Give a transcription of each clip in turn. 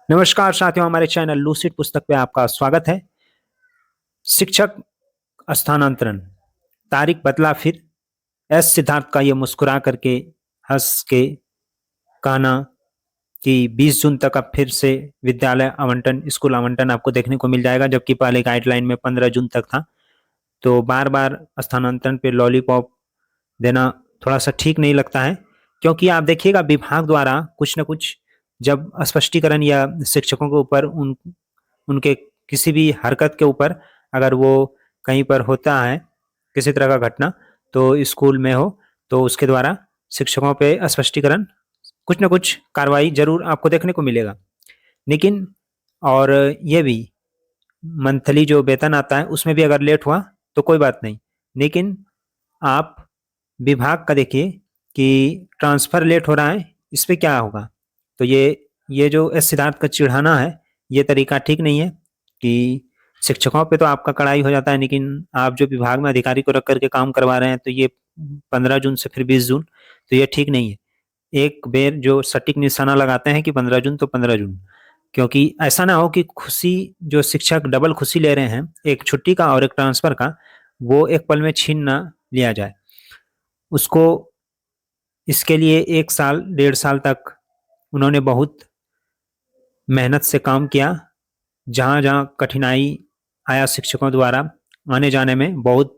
नमस्कार साथियों, हमारे चैनल लूसिड पुस्तक पे आपका स्वागत है। शिक्षक स्थानांतरण, तारीख बदला फिर। एस सिद्धार्थ का ये मुस्कुरा करके हंस के कहना कि 20 जून तक अब फिर से विद्यालय आवंटन, स्कूल आवंटन आपको देखने को मिल जाएगा, जबकि पहले गाइडलाइन में 15 जून तक था। तो बार बार स्थानांतरण पे लॉलीपॉप देना थोड़ा सा ठीक नहीं लगता है, क्योंकि आप देखिएगा विभाग द्वारा कुछ न कुछ जब स्पष्टीकरण या शिक्षकों के ऊपर उनके किसी भी हरकत के ऊपर अगर वो कहीं पर होता है किसी तरह का घटना, तो स्कूल में हो तो उसके द्वारा शिक्षकों पे स्पष्टीकरण कुछ ना कुछ कार्रवाई जरूर आपको देखने को मिलेगा। लेकिन और ये भी मंथली जो वेतन आता है उसमें भी अगर लेट हुआ तो कोई बात नहीं, लेकिन आप विभाग का देखिए कि ट्रांसफर लेट हो रहा है, इस पे क्या होगा। तो ये जो एस सिद्धार्थ का चिढ़ाना है, ये तरीका ठीक नहीं है कि शिक्षकों पे तो आपका कड़ाई हो जाता है, लेकिन आप जो विभाग में अधिकारी को रख करके काम करवा रहे हैं, तो ये 15 जून से फिर 20 जून, तो ये ठीक नहीं है। एक बेर जो सटीक निशाना लगाते हैं कि 15 जून तो 15 जून, क्योंकि ऐसा ना हो कि खुशी जो शिक्षक डबल खुशी ले रहे हैं, एक छुट्टी का और एक ट्रांसफर का, वो एक पल में छीन ना लिया जाए। उसको इसके लिए 1 साल 1.5 साल तक उन्होंने बहुत मेहनत से काम किया। जहाँ जहाँ कठिनाई आया शिक्षकों द्वारा आने जाने में, बहुत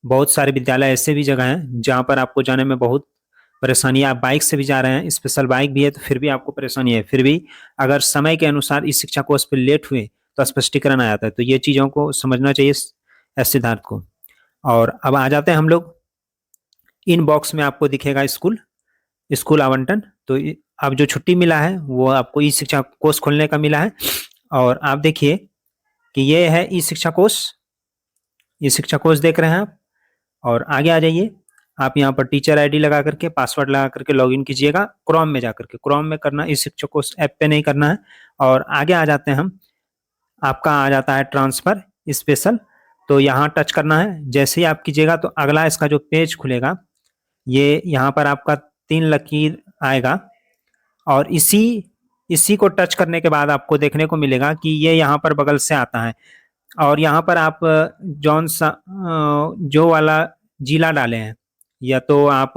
बहुत सारे विद्यालय ऐसे भी जगह हैं जहाँ पर आपको जाने में बहुत परेशानी है। आप बाइक से भी जा रहे हैं, स्पेशल बाइक भी है, तो फिर भी आपको परेशानी है। फिर भी अगर समय के अनुसार इस शिक्षा कोर्स पर लेट हुए तो स्पष्टीकरण आ जाता है। तो ये चीज़ों को समझना चाहिए एस सिद्धार्थ को। और अब आ जाते हैं हम लोग, इन बॉक्स में आपको दिखेगा स्कूल स्कूल आवंटन। तो अब जो छुट्टी मिला है वो आपको ई शिक्षा कोर्स खोलने का मिला है। और आप देखिए कि ये है ई शिक्षा कोर्स देख रहे हैं आप। और आगे आ जाइए, आप यहाँ पर टीचर आईडी लगा करके पासवर्ड लगा करके लॉगिन कीजिएगा। क्रोम में जा करके, क्रोम में करना, ई शिक्षा कोर्स ऐप पे नहीं करना है। और आगे आ जाते हैं हम, आपका आ जाता है ट्रांसफर स्पेशल। तो यहाँ टच करना है। जैसे ही आप कीजिएगा तो अगला इसका जो पेज खुलेगा, ये यहाँ पर आपका 3 लकीर आएगा। और इसी इसी को टच करने के बाद आपको देखने को मिलेगा कि ये यहाँ पर बगल से आता है। और यहाँ पर आप जौन सा जो वाला जिला डाले हैं, या तो आप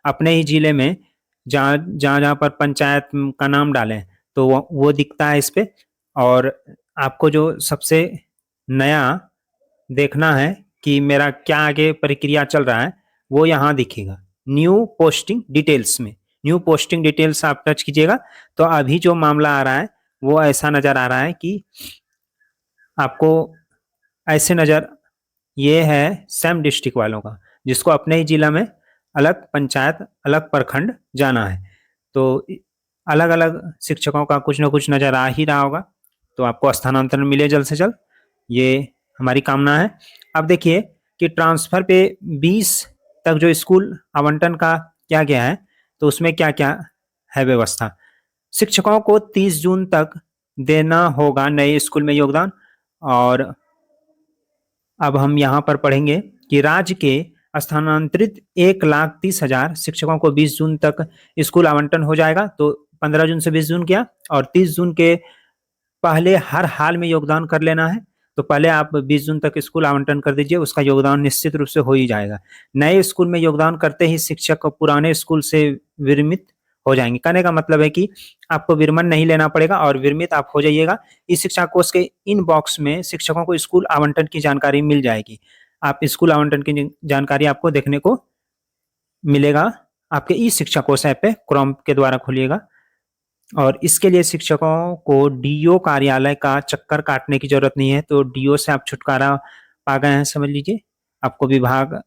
अपने ही जिले में जहाँ जहाँ जहाँ पर पंचायत का नाम डालें, तो वो दिखता है इस पे। और आपको जो सबसे नया देखना है कि मेरा क्या आगे प्रक्रिया चल रहा है, वो यहाँ दिखेगा न्यू पोस्टिंग डिटेल्स में। न्यू पोस्टिंग डिटेल्स आप टच कीजिएगा तो अभी जो मामला आ रहा है वो ऐसा नजर आ रहा है कि आपको ऐसे नजर, ये है सैम डिस्ट्रिक्ट वालों का, जिसको अपने ही जिला में अलग पंचायत अलग प्रखंड जाना है। तो अलग अलग शिक्षकों का कुछ ना कुछ नजर आ ही रहा होगा। तो आपको स्थानांतरण मिले जल्द से जल्द, ये हमारी कामना है। अब देखिए कि ट्रांसफर पे 20 तक जो स्कूल आवंटन का क्या गया है, तो उसमें क्या क्या है व्यवस्था। शिक्षकों को 30 जून तक देना होगा नए स्कूल में योगदान। और अब हम यहाँ पर पढ़ेंगे कि राज्य के स्थानांतरित 1,30,000 शिक्षकों को 20 जून तक स्कूल आवंटन हो जाएगा। तो 15 जून से 20 जून किया, और 30 जून के पहले हर हाल में योगदान कर लेना है। तो पहले आप 20 जून तक स्कूल आवंटन कर दीजिए, उसका योगदान निश्चित रूप से हो ही जाएगा। नए स्कूल में योगदान करते ही शिक्षक पुराने स्कूल से विरमित हो जाएंगे। कहने का मतलब है कि आपको विरमण नहीं लेना पड़ेगा और विरमित आप हो जाइएगा। इस शिक्षा कोर्स के इन बॉक्स में शिक्षकों को स्कूल आवंटन की जानकारी मिल जाएगी। आप स्कूल आवंटन की जानकारी आपको देखने को मिलेगा आपके ई शिक्षा कोर्स ऐप पे, क्रोम के द्वारा खोलिएगा। और इसके लिए शिक्षकों को डीओ कार्यालय का चक्कर काटने की जरूरत नहीं है। तो डीओ से आप छुटकारा पा गए हैं, समझ लीजिए। आपको विभाग,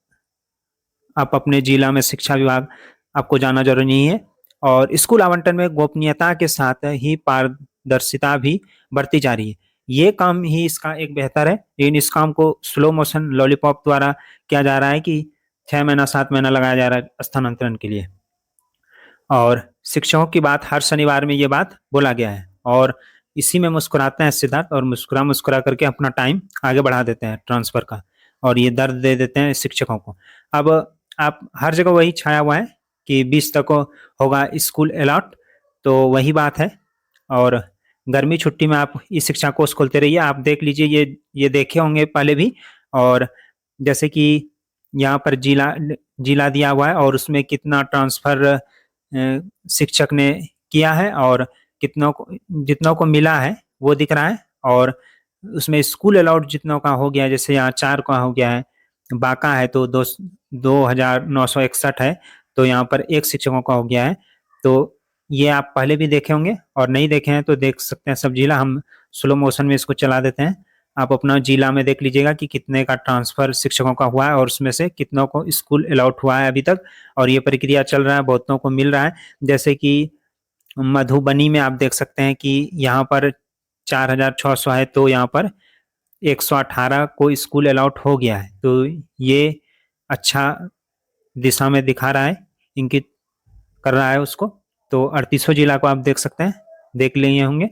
आप अपने जिला में शिक्षा विभाग आपको जाना जरूरी नहीं है। और स्कूल आवंटन में गोपनीयता के साथ ही पारदर्शिता भी बढ़ती जा रही है। ये काम ही इसका एक बेहतर है, लेकिन इस काम को स्लो मोशन लॉलीपॉप द्वारा किया जा रहा है कि 6 महीना 7 महीना लगाया जा रहा है स्थानांतरण के लिए। और शिक्षकों की बात हर शनिवार में ये बात बोला गया है। और इसी में मुस्कुराते हैं सिद्धार्थ, और मुस्कुरा मुस्कुरा करके अपना टाइम आगे बढ़ा देते हैं ट्रांसफर का, और ये दर्द दे देते हैं शिक्षकों को। अब आप हर जगह वही छाया हुआ है कि 20 तक होगा स्कूल अलॉट, तो वही बात है। और गर्मी छुट्टी में आप ई शिक्षा कोर्स खोलते रहिए। आप देख लीजिए, ये देखे होंगे पहले भी। और जैसे कि यहाँ पर जिला जिला दिया हुआ है और उसमें कितना ट्रांसफर शिक्षक ने किया है और कितनों को जितनों को मिला है वो दिख रहा है। और उसमें स्कूल अलाउड जितनों का हो गया है, जैसे यहाँ 4 का हो गया है, बांका है तो 2,961 है, तो यहाँ पर एक शिक्षकों का हो गया है। तो ये आप पहले भी देखे होंगे और नहीं देखे हैं तो देख सकते हैं सब जिला। हम स्लो मोशन में इसको चला देते हैं। आप अपना जिला में देख लीजिएगा कि कितने का ट्रांसफर शिक्षकों का हुआ है और उसमें से कितनों को स्कूल अलाउट हुआ है अभी तक, और ये प्रक्रिया चल रहा है, बहुतों को मिल रहा है। जैसे कि मधुबनी में आप देख सकते हैं कि यहाँ पर 4,600 है, तो यहाँ पर 118 को स्कूल अलाउट हो गया है। तो ये अच्छा दिशा में दिखा रहा है, इंगित कर रहा है उसको। तो 38 जिला को आप देख सकते हैं, देख लिए होंगे।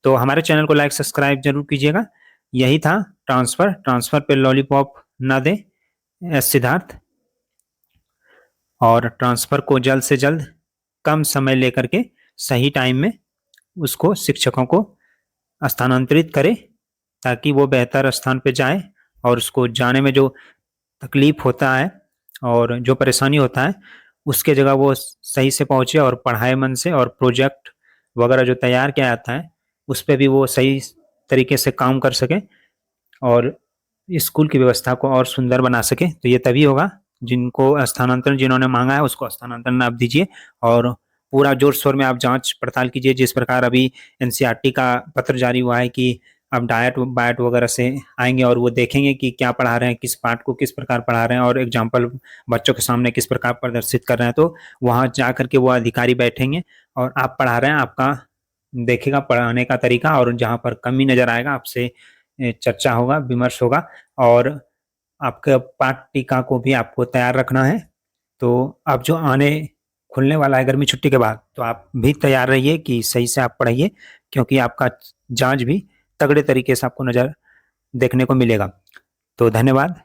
तो हमारे चैनल को लाइक सब्सक्राइब जरूर कीजिएगा। यही था ट्रांसफर पे लॉलीपॉप ना दे एस सिद्धार्थ, और ट्रांसफर को जल्द से जल्द कम समय लेकर के सही टाइम में उसको शिक्षकों को स्थानांतरित करे, ताकि वो बेहतर स्थान पे जाए और उसको जाने में जो तकलीफ होता है और जो परेशानी होता है उसके जगह वो सही से पहुंचे और पढ़ाए मन से, और प्रोजेक्ट वगैरह जो तैयार किया जाता है उस पर भी वो सही तरीके से काम कर सके और स्कूल की व्यवस्था को और सुंदर बना सके। तो ये तभी होगा, जिनको स्थानांतरण जिन्होंने मांगा है उसको स्थानांतरण आप दीजिए, और पूरा जोर शोर में आप जांच पड़ताल कीजिए। जिस प्रकार अभी एनसीईआरटी का पत्र जारी हुआ है कि अब डायट बायट वगैरह से आएंगे और वो देखेंगे कि क्या पढ़ा रहे हैं, किस पार्ट को किस प्रकार पढ़ा रहे हैं और एग्जाम्पल बच्चों के सामने किस प्रकार प्रदर्शित कर रहे हैं। तो वहाँ जा करके वो अधिकारी बैठेंगे और आप पढ़ा रहे हैं, आपका देखेगा पढ़ाने का तरीका, और जहाँ पर कमी नजर आएगा आपसे चर्चा होगा, विमर्श होगा। और आपके पाठ्यटिका को भी आपको तैयार रखना है। तो अब जो आने खुलने वाला है गर्मी छुट्टी के बाद, तो आप भी तैयार रहिए कि सही से आप पढ़ाइए, क्योंकि आपका जांच भी तगड़े तरीके से आपको नजर देखने को मिलेगा। तो धन्यवाद।